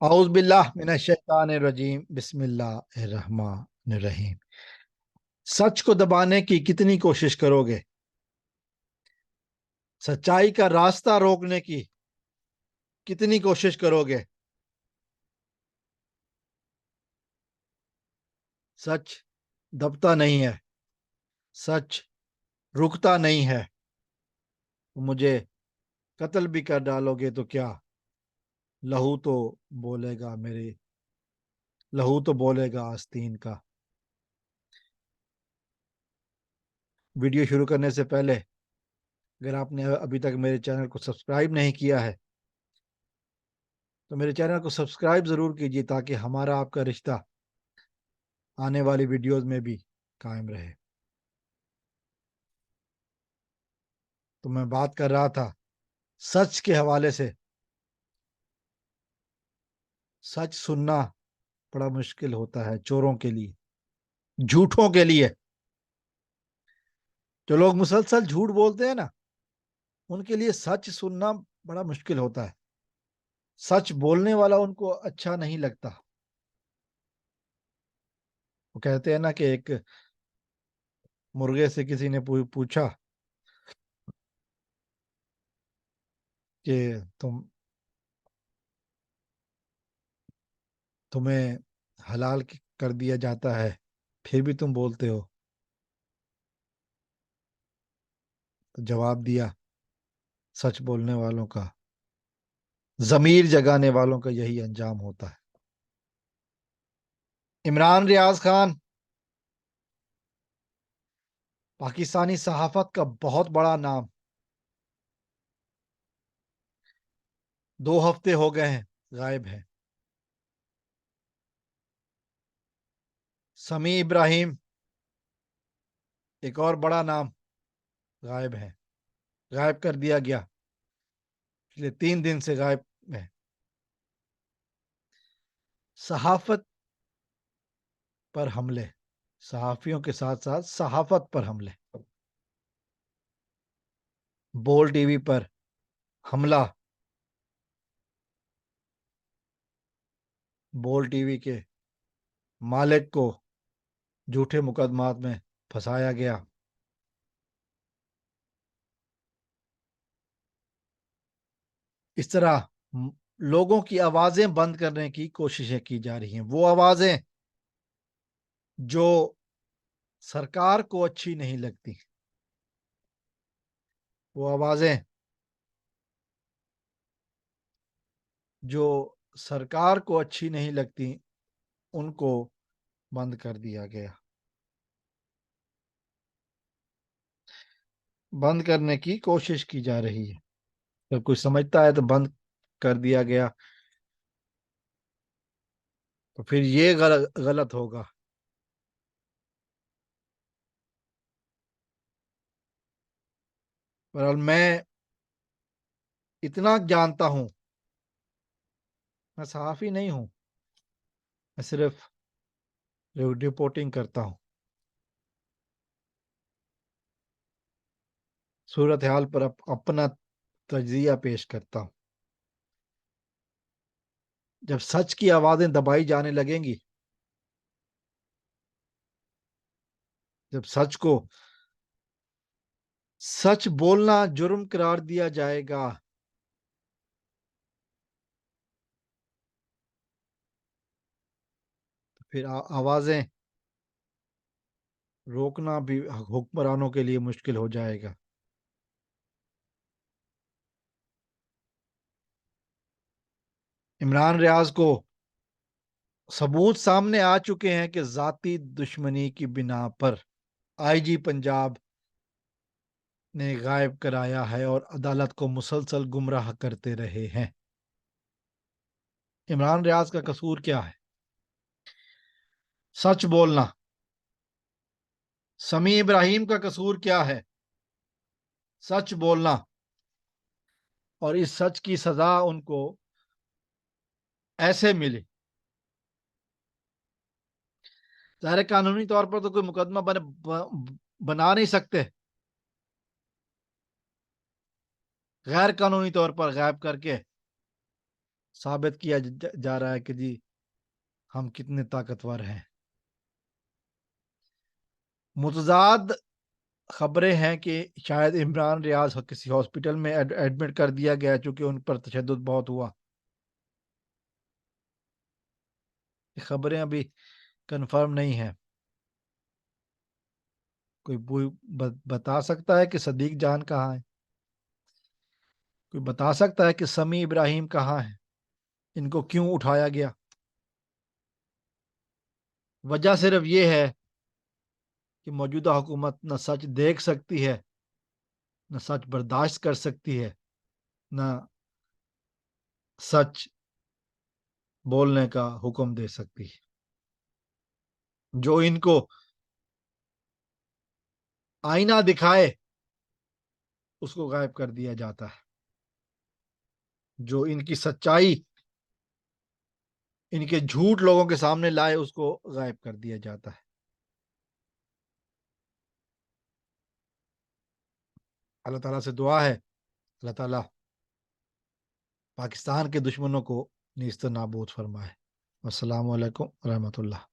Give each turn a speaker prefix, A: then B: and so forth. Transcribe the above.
A: اعوذ باللہ من الشیطان الرجیم بسم اللہ الرحمن الرحیم۔ سچ کو دبانے کی کتنی کوشش کرو گے؟ سچائی کا راستہ روکنے کی کتنی کوشش کرو گے؟ سچ دبتا نہیں ہے، سچ رکتا نہیں ہے۔ مجھے قتل بھی کر ڈالو گے تو کیا، لہو تو بولے گا میرے، لہو تو بولے گا آستین کا۔ ویڈیو شروع کرنے سے پہلے اگر آپ نے ابھی تک میرے چینل کو سبسکرائب نہیں کیا ہے تو میرے چینل کو سبسکرائب ضرور کیجیے تاکہ ہمارا آپ کا رشتہ آنے والی ویڈیوز میں بھی قائم رہے۔ تو میں بات کر رہا تھا سچ کے حوالے سے۔ سچ سننا بڑا مشکل ہوتا ہے چوروں کے لیے، جھوٹوں کے لیے۔ جو لوگ مسلسل جھوٹ بولتے ہیں نا، ان کے لیے سچ سننا بڑا مشکل ہوتا ہے۔ سچ بولنے والا ان کو اچھا نہیں لگتا۔ وہ کہتے ہیں نا کہ ایک مرغے سے کسی نے پوچھا کہ تمہیں حلال کر دیا جاتا ہے پھر بھی تم بولتے ہو؟ تو جواب دیا، سچ بولنے والوں کا، ضمیر جگانے والوں کا یہی انجام ہوتا ہے۔ عمران ریاض خان پاکستانی صحافت کا بہت بڑا نام، 2 ہفتے ہو گئے ہیں غائب ہیں۔ سمیع ابراہیم ایک اور بڑا نام، غائب ہے، غائب کر دیا گیا، پچھلے 3 دن سے غائب ہے۔ صحافت پر حملے، صحافیوں کے ساتھ ساتھ صحافت پر حملے۔ بول ٹی وی پر حملہ، بول ٹی وی کے مالک کو جھوٹے مقدمات میں پھنسایا گیا۔ اس طرح لوگوں کی آوازیں بند کرنے کی کوششیں کی جا رہی ہیں، وہ آوازیں جو سرکار کو اچھی نہیں لگتی، وہ آوازیں جو سرکار کو اچھی نہیں لگتی ان کو بند کر دیا گیا، بند کرنے کی کوشش کی جا رہی ہے۔ جب کوئی سمجھتا ہے تو بند کر دیا گیا تو پھر یہ غلط ہوگا۔ بہرحال میں اتنا جانتا ہوں، میں صحافی نہیں ہوں، میں صرف رپورٹنگ کرتا ہوں، صورتحال پر اپنا تجزیہ پیش کرتا ہوں۔ جب سچ کی آوازیں دبائی جانے لگیں گی، جب سچ کو سچ بولنا جرم قرار دیا جائے گا، تو پھر آوازیں روکنا بھی حکمرانوں کے لیے مشکل ہو جائے گا۔ عمران ریاض کو ثبوت سامنے آ چکے ہیں کہ ذاتی دشمنی کی بنا پر آئی جی پنجاب نے غائب کرایا ہے اور عدالت کو مسلسل گمراہ کرتے رہے ہیں۔ عمران ریاض کا قصور کیا ہے؟ سچ بولنا۔ سمیع ابراہیم کا قصور کیا ہے؟ سچ بولنا، اور اس سچ کی سزا ان کو ایسے ملی۔ ظاہر قانونی طور پر تو کوئی مقدمہ بنا نہیں سکتے، غیر قانونی طور پر غائب کر کے ثابت کیا جا رہا ہے کہ جی ہم کتنے طاقتور ہیں. متضاد خبریں ہیں کہ شاید عمران ریاض کسی ہاسپٹل میں ایڈمٹ کر دیا گیا چونکہ ان پر تشدد بہت ہوا. یہ خبریں ابھی کنفرم نہیں ہیں. کوئی بتا سکتا ہے کہ صدیق جان کہاں ہے؟ کوئی بتا سکتا ہے کہ سمیع ابراہیم کہاں ہے؟ ان کو کیوں اٹھایا گیا؟ وجہ صرف یہ ہے کہ موجودہ حکومت نہ سچ دیکھ سکتی ہے، نہ سچ برداشت کر سکتی ہے، نہ سچ بولنے کا حکم دے سکتی ہے. جو ان کو آئینہ دکھائے اس کو غائب کر دیا جاتا ہے. جو ان کی سچائی، ان کے جھوٹ لوگوں کے سامنے لائے اس کو غائب کر دیا جاتا ہے. اللہ تعالیٰ سے دعا ہے اللہ تعالیٰ پاکستان کے دشمنوں کو نیست نابود فرمائے. السلام علیکم ورحمۃ اللہ.